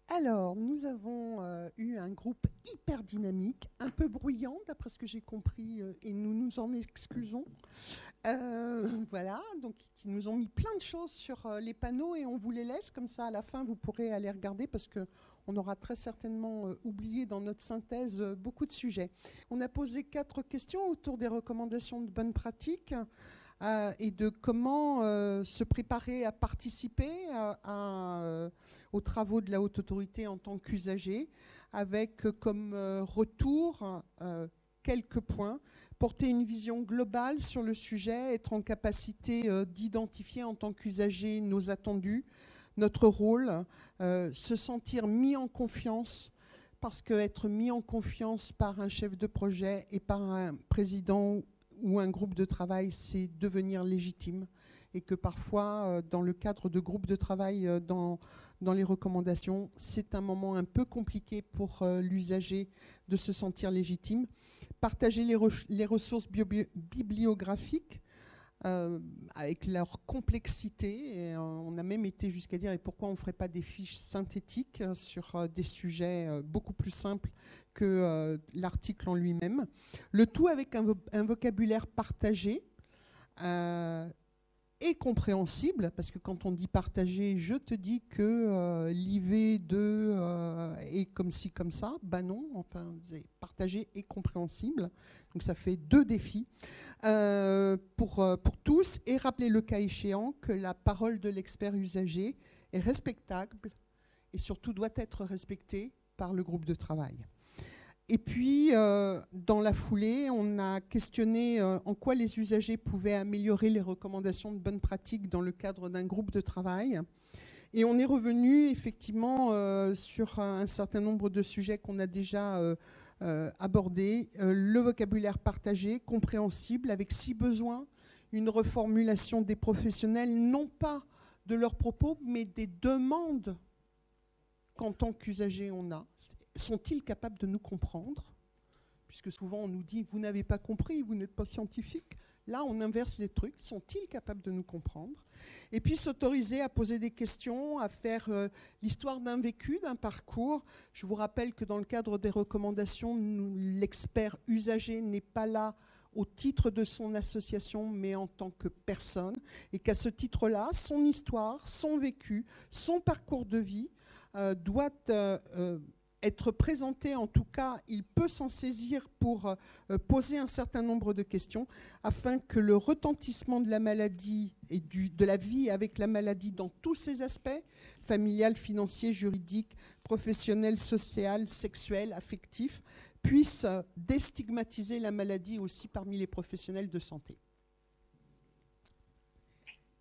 Alors, nous avons eu un groupe hyper dynamique, un peu bruyant, d'après ce que j'ai compris, et nous nous en excusons. Voilà, donc qui nous ont mis plein de choses sur les panneaux et on vous les laisse, comme ça à la fin vous pourrez aller regarder parce qu'on aura très certainement oublié dans notre synthèse beaucoup de sujets. On a posé 4 questions autour des recommandations de bonnes pratiques. Et de comment se préparer à participer aux travaux de la haute autorité en tant qu'usager, avec comme retour quelques points, porter une vision globale sur le sujet, être en capacité d'identifier en tant qu'usager nos attendus, notre rôle, se sentir mis en confiance, parce qu'être mis en confiance par un chef de projet et par un président ou un groupe de travail, c'est devenir légitime et que parfois, dans le cadre de groupes de travail, dans les recommandations, c'est un moment un peu compliqué pour l'usager de se sentir légitime. Partager les ressources bibliographiques avec leur complexité. Et, on a même été jusqu'à dire et pourquoi on ne ferait pas des fiches synthétiques sur des sujets beaucoup plus simples que l'article en lui-même. Le tout avec un vocabulaire partagé et compréhensible, parce que quand on dit partagé, je te dis que l'IV2 est comme ci, comme ça. Ben non, enfin, c'est partagé et compréhensible. Donc ça fait 2 défis pour tous. Et rappeler le cas échéant que la parole de l'expert usager est respectable et surtout doit être respectée par le groupe de travail. Et puis, dans la foulée, on a questionné en quoi les usagers pouvaient améliorer les recommandations de bonnes pratiques dans le cadre d'un groupe de travail. Et on est revenu effectivement sur un certain nombre de sujets qu'on a déjà abordés. Le vocabulaire partagé, compréhensible, avec si besoin, une reformulation des professionnels, non pas de leurs propos, mais des demandes qu'en tant qu'usagers on a. Sont-ils capables de nous comprendre? Puisque souvent on nous dit « vous n'avez pas compris, vous n'êtes pas scientifique ». Là, on inverse les trucs. Sont-ils capables de nous comprendre? Et puis s'autoriser à poser des questions, à faire l'histoire d'un vécu, d'un parcours. Je vous rappelle que dans le cadre des recommandations, l'expert usager n'est pas là au titre de son association, mais en tant que personne. Et qu'à ce titre-là, son histoire, son vécu, son parcours de vie doit être présenté. En tout cas, il peut s'en saisir pour poser un certain nombre de questions afin que le retentissement de la maladie et de la vie avec la maladie dans tous ses aspects, familial, financier, juridique, professionnel, social, sexuel, affectif, puisse déstigmatiser la maladie aussi parmi les professionnels de santé.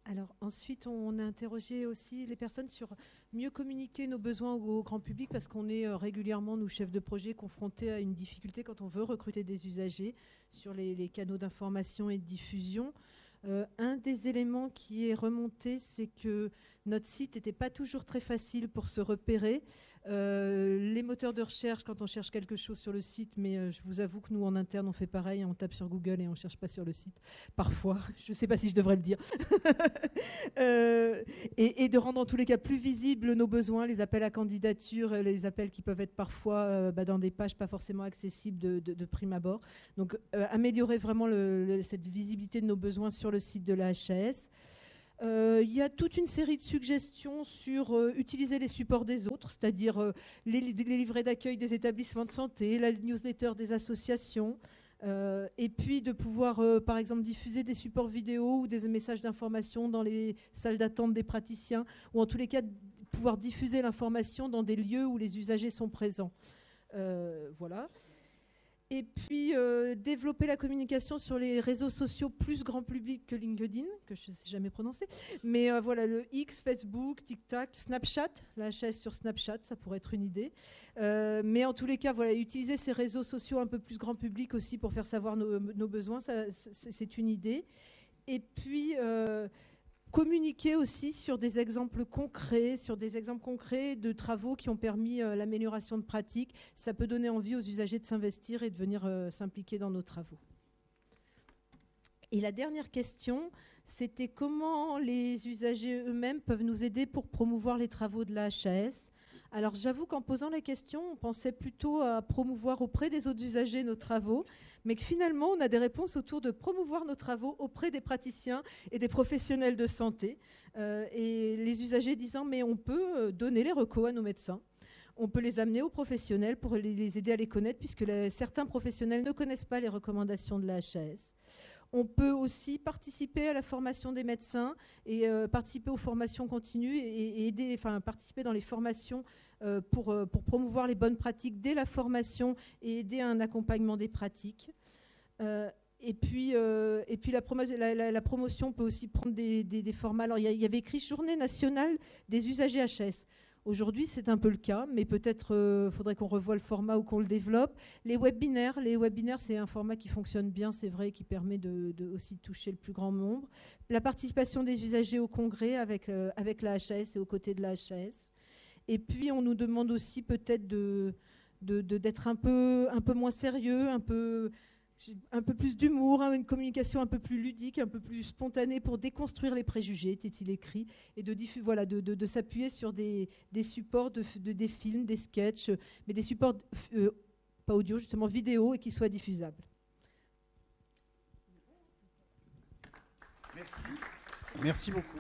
Alors ensuite, on a interrogé aussi les personnes sur mieux communiquer nos besoins au grand public parce qu'on est régulièrement, nous, chefs de projet, confrontés à une difficulté quand on veut recruter des usagers sur les canaux d'information et de diffusion. Un des éléments qui est remonté, c'est que notre site n'était pas toujours très facile pour se repérer. Les moteurs de recherche, quand on cherche quelque chose sur le site, mais je vous avoue que nous, en interne, on fait pareil, on tape sur Google et on ne cherche pas sur le site. Parfois, je ne sais pas si je devrais le dire. Et de rendre en tous les cas plus visibles nos besoins, les appels à candidature, les appels qui peuvent être parfois dans des pages pas forcément accessibles de prime abord. Donc, améliorer vraiment cette visibilité de nos besoins sur le site de la HAS. Il y a toute une série de suggestions sur utiliser les supports des autres, c'est-à-dire les livrets d'accueil des établissements de santé, la newsletter des associations, et puis de pouvoir, par exemple, diffuser des supports vidéo ou des messages d'information dans les salles d'attente des praticiens, ou en tous les cas, pouvoir diffuser l'information dans des lieux où les usagers sont présents. Voilà. Et puis, développer la communication sur les réseaux sociaux plus grand public que LinkedIn, que je ne sais jamais prononcer. Mais voilà, le X, Facebook, TikTok, Snapchat, la HAS sur Snapchat, ça pourrait être une idée. Mais en tous les cas, voilà, utiliser ces réseaux sociaux un peu plus grand public aussi pour faire savoir nos besoins, c'est une idée. Et puis... communiquer aussi sur des exemples concrets, de travaux qui ont permis l'amélioration de pratiques. Ça peut donner envie aux usagers de s'investir et de venir s'impliquer dans nos travaux. Et la dernière question, c'était comment les usagers eux-mêmes peuvent nous aider pour promouvoir les travaux de la HAS. Alors j'avoue qu'en posant la question, on pensait plutôt à promouvoir auprès des autres usagers nos travaux, mais que finalement on a des réponses autour de promouvoir nos travaux auprès des praticiens et des professionnels de santé. Et les usagers disant mais on peut donner les recos à nos médecins. On peut les amener aux professionnels pour les aider à les connaître, puisque certains professionnels ne connaissent pas les recommandations de la HAS. On peut aussi participer à la formation des médecins et participer aux formations continues et aider, participer dans les formations pour promouvoir les bonnes pratiques dès la formation et aider à un accompagnement des pratiques. Et puis la promotion peut aussi prendre des formats. Alors il y avait écrit Journée nationale des usagers HS. Aujourd'hui, c'est un peu le cas, mais peut-être faudrait qu'on revoie le format ou qu'on le développe. Les webinaires, c'est un format qui fonctionne bien, c'est vrai, qui permet aussi de toucher le plus grand nombre. La participation des usagers au congrès avec la HAS et aux côtés de la HAS. Et puis, on nous demande aussi peut-être d'être un peu moins sérieux, un peu plus d'humour, hein, une communication un peu plus ludique, un peu plus spontanée pour déconstruire les préjugés, était-il écrit, et de s'appuyer sur des supports, des films, des sketchs, mais des supports, pas audio, justement vidéo, et qui soient diffusables. Merci. Merci beaucoup.